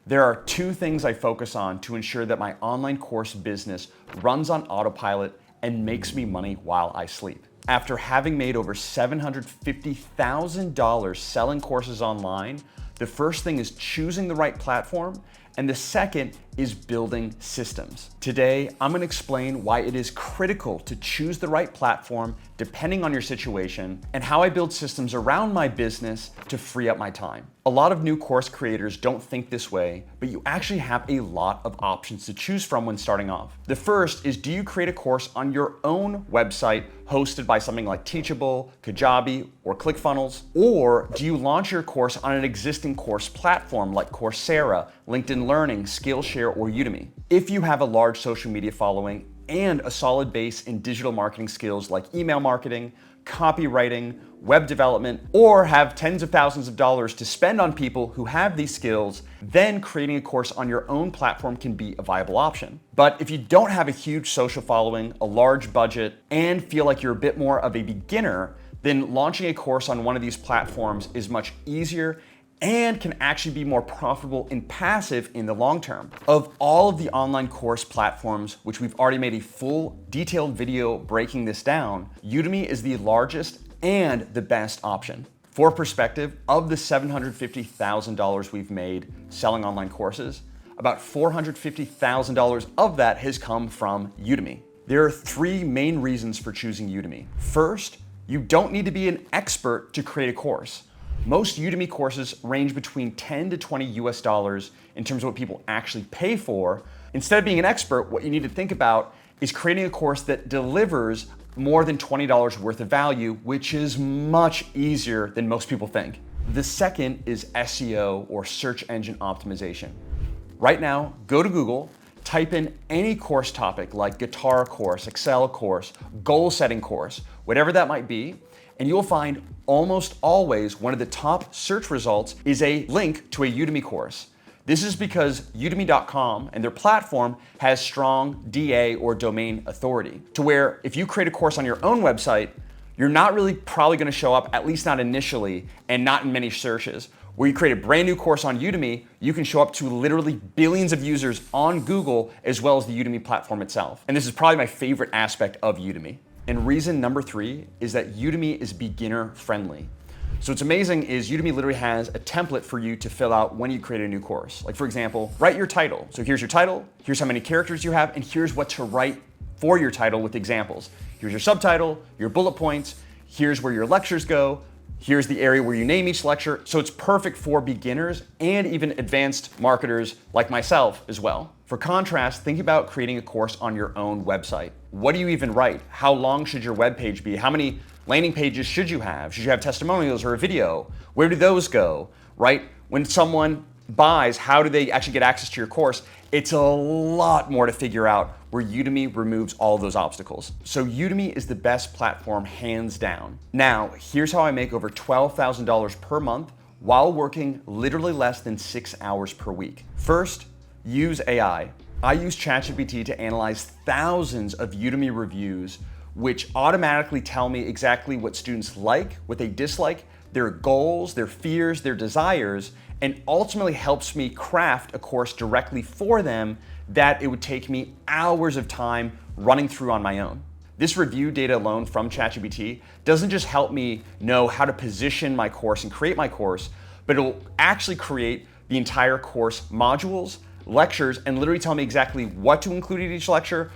There are two things I focus on to ensure that my online course business runs on autopilot and makes me money while I sleep. After having made over $750,000 selling courses online, the first thing is choosing the right platform, and the second is building systems. Today, I'm gonna explain why it is critical to choose the right platform depending on your situation, and how I build systems around my business to free up my time. A lot of new course creators don't think this way, but you actually have a lot of options to choose from when starting off. The first is, do you create a course on your own website hosted by something like Teachable, Kajabi, or ClickFunnels? Or do you launch your course on an existing course platform like Coursera, LinkedIn Learning, Skillshare, or Udemy? If you have a large social media following and a solid base in digital marketing skills like email marketing, copywriting, web development, or have tens of thousands of dollars to spend on people who have these skills, then creating a course on your own platform can be a viable option. But if you don't have a huge social following, a large budget, and feel like you're a bit more of a beginner, then launching a course on one of these platforms is much easier and can actually be more profitable and passive in the long term. Of all of the online course platforms, which we've already made a full detailed video breaking this down, Udemy is the largest and the best option. For perspective, of the $750,000 we've made selling online courses, about $450,000 of that has come from Udemy. There are three main reasons for choosing Udemy. First, you don't need to be an expert to create a course. Most Udemy courses range between 10 to 20 US dollars in terms of what people actually pay for. Instead of being an expert, what you need to think about is creating a course that delivers more than $20 worth of value, which is much easier than most people think. The second is SEO, or search engine optimization. Right now, go to Google, type in any course topic like guitar course, Excel course, goal setting course, whatever that might be, and you'll find almost always one of the top search results is a link to a Udemy course. This is because udemy.com and their platform has strong DA, or domain authority, to where if you create a course on your own website, you're not really probably gonna show up, at least not initially, and not in many searches. Where you create a brand new course on Udemy, you can show up to literally billions of users on Google, as well as the Udemy platform itself. And this is probably my favorite aspect of Udemy. And reason number three is that Udemy is beginner friendly. So what's amazing is Udemy literally has a template for you to fill out when you create a new course. Like, for example, write your title. So here's your title, here's how many characters you have, and here's what to write for your title with examples. Here's your subtitle, your bullet points, here's where your lectures go, here's the area where you name each lecture. So it's perfect for beginners and even advanced marketers like myself as well. For contrast, think about creating a course on your own website. What do you even write? How long should your web page be? How many landing pages should you have? Should you have testimonials or a video? Where do those go, right? When someone buys, how do they actually get access to your course? It's a lot more to figure out, where Udemy removes all those obstacles. So Udemy is the best platform, hands down. Now, here's how I make over $12,000 per month while working literally less than 6 hours per week. First, use AI. I use ChatGPT to analyze thousands of Udemy reviews, which automatically tell me exactly what students like, what they dislike, their goals, their fears, their desires, and ultimately helps me craft a course directly for them that it would take me hours of time running through on my own. This review data alone from ChatGPT doesn't just help me know how to position my course and create my course, but it'll actually create the entire course modules, lectures, and literally tell me exactly what to include in each lecture,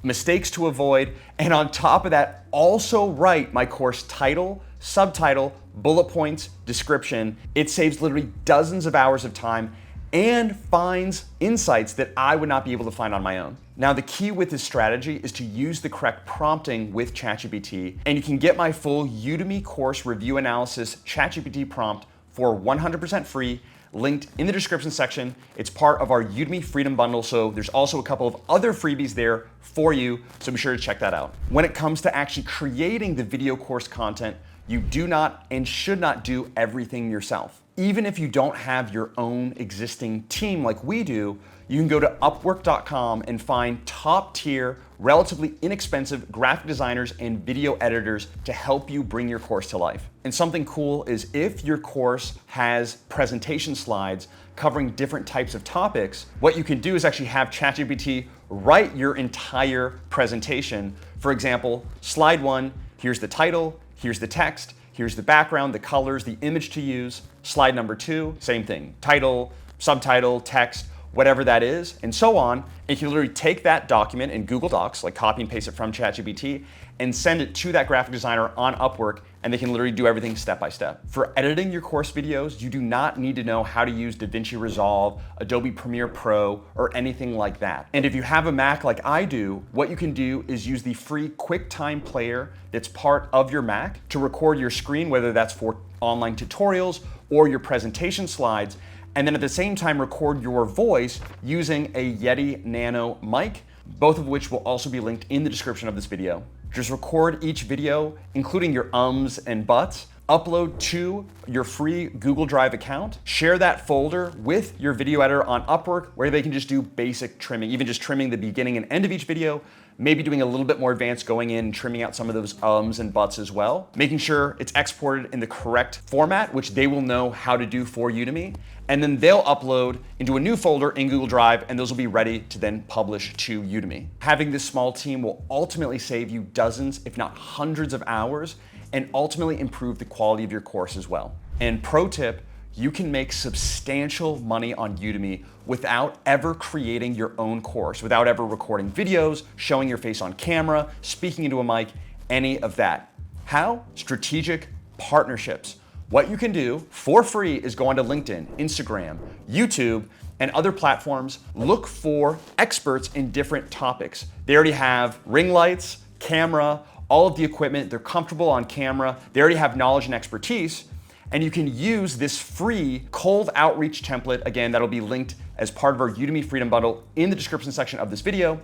mistakes to avoid, and on top of that, also write my course title, subtitle, bullet points, description. It saves literally dozens of hours of time and finds insights that I would not be able to find on my own. Now, the key with this strategy is to use the correct prompting with ChatGPT, and you can get my full Udemy course review analysis ChatGPT prompt for 100% free, linked in the description section. It's part of our Udemy Freedom Bundle, so there's also a couple of other freebies there for you, so be sure to check that out. When it comes to actually creating the video course content, You do not and should not do everything yourself. Even if you don't have your own existing team like we do, you can go to Upwork.com and find top tier, relatively inexpensive graphic designers and video editors to help you bring your course to life. And something cool is if your course has presentation slides covering different types of topics, what you can do is actually have ChatGPT write your entire presentation. For example, slide 1, here's the title, here's the text, here's the background, the colors, the image to use. Slide number 2, same thing, title, subtitle, text, whatever that is, and so on. And you can literally take that document in Google Docs, like copy and paste it from ChatGPT, and send it to that graphic designer on Upwork, and they can literally do everything step by step. For editing your course videos, you do not need to know how to use DaVinci Resolve, Adobe Premiere Pro, or anything like that. And if you have a Mac like I do, what you can do is use the free QuickTime player that's part of your Mac to record your screen, whether that's for online tutorials or your presentation slides, and then at the same time record your voice using a Yeti Nano mic, both of which will also be linked in the description of this video. Just record each video, including your ums and buts, upload to your free Google Drive account, share that folder with your video editor on Upwork, where they can just do basic trimming, even just trimming the beginning and end of each video, maybe doing a little bit more advanced going in and trimming out some of those ums and buts as well, making sure it's exported in the correct format, which they will know how to do for Udemy, and then they'll upload into a new folder in Google Drive, and those will be ready to then publish to Udemy. Having this small team will ultimately save you dozens, if not hundreds of hours, and ultimately improve the quality of your course as well. And pro tip, you can make substantial money on Udemy without ever creating your own course, without ever recording videos, showing your face on camera, speaking into a mic, any of that. How? Strategic partnerships. What you can do for free is go onto LinkedIn, Instagram, YouTube, and other platforms. Look for experts in different topics. They already have ring lights, camera, all of the equipment. They're comfortable on camera. They already have knowledge and expertise. And you can use this free cold outreach template. Again, that'll be linked as part of our Udemy Freedom Bundle in the description section of this video.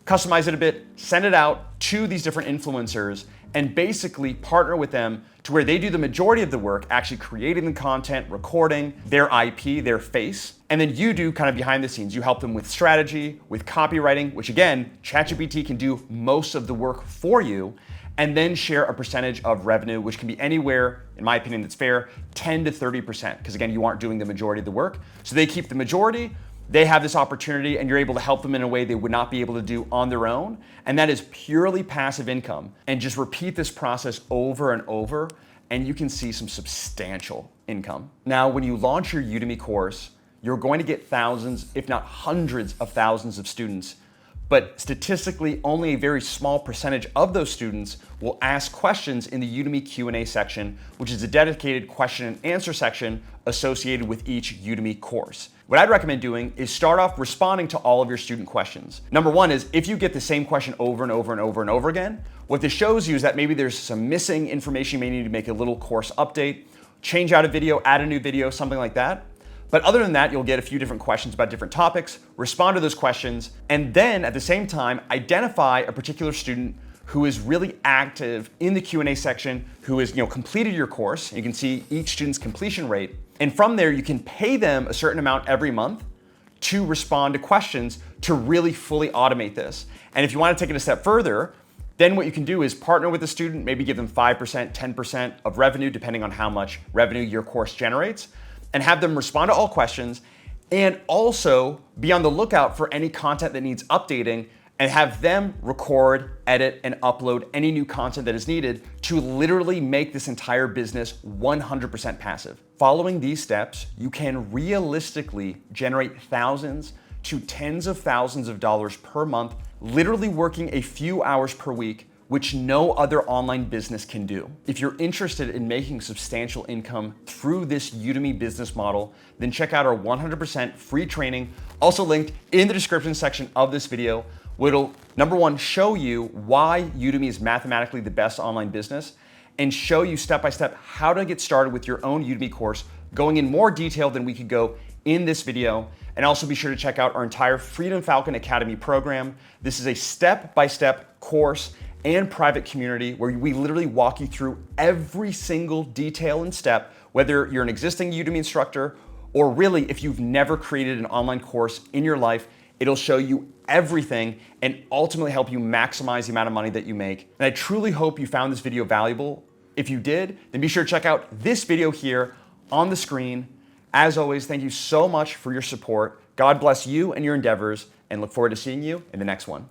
Customize it a bit, send it out to these different influencers, and basically partner with them to where they do the majority of the work, actually creating the content, recording their IP, their face, and then you do kind of behind the scenes. You help them with strategy, with copywriting, which again, ChatGPT can do most of the work for you, and then share a percentage of revenue, which can be anywhere, in my opinion, that's fair, 10 to 30%, because again, you aren't doing the majority of the work. So they keep the majority, they have this opportunity, and you're able to help them in a way they would not be able to do on their own. And that is purely passive income. And just repeat this process over and over, and you can see some substantial income. Now, when you launch your Udemy course, you're going to get thousands, if not hundreds of thousands of students. But statistically, only a very small percentage of those students will ask questions in the Udemy Q&A section, which is a dedicated question and answer section associated with each Udemy course. What I'd recommend doing is start off responding to all of your student questions. Number one is if you get the same question over and over and over and over again, what this shows you is that maybe there's some missing information. You may need to make a little course update, change out a video, add a new video, something like that. But other than that, you'll get a few different questions about different topics, respond to those questions, and then at the same time, identify a particular student who is really active in the Q&A section, who has completed your course. You can see each student's completion rate. And from there, you can pay them a certain amount every month to respond to questions to really fully automate this. And if you want to take it a step further, then what you can do is partner with the student, maybe give them 5%, 10% of revenue, depending on how much revenue your course generates, and have them respond to all questions, and also be on the lookout for any content that needs updating, and have them record, edit, and upload any new content that is needed to literally make this entire business 100% passive. Following these steps, you can realistically generate thousands to tens of thousands of dollars per month, literally working a few hours per week, which no other online business can do. If you're interested in making substantial income through this Udemy business model, then check out our 100% free training, also linked in the description section of this video, which will, number one, show you why Udemy is mathematically the best online business, and show you step-by-step how to get started with your own Udemy course, going in more detail than we could go in this video. And also be sure to check out our entire Freedom Falcon Academy program. This is a step-by-step course and private community where we literally walk you through every single detail and step, whether you're an existing Udemy instructor or really if you've never created an online course in your life. It'll show you everything and ultimately help you maximize the amount of money that you make. And I truly hope you found this video valuable. If you did, then be sure to check out this video here on the screen. As always, thank you so much for your support. God bless you and your endeavors, and look forward to seeing you in the next one.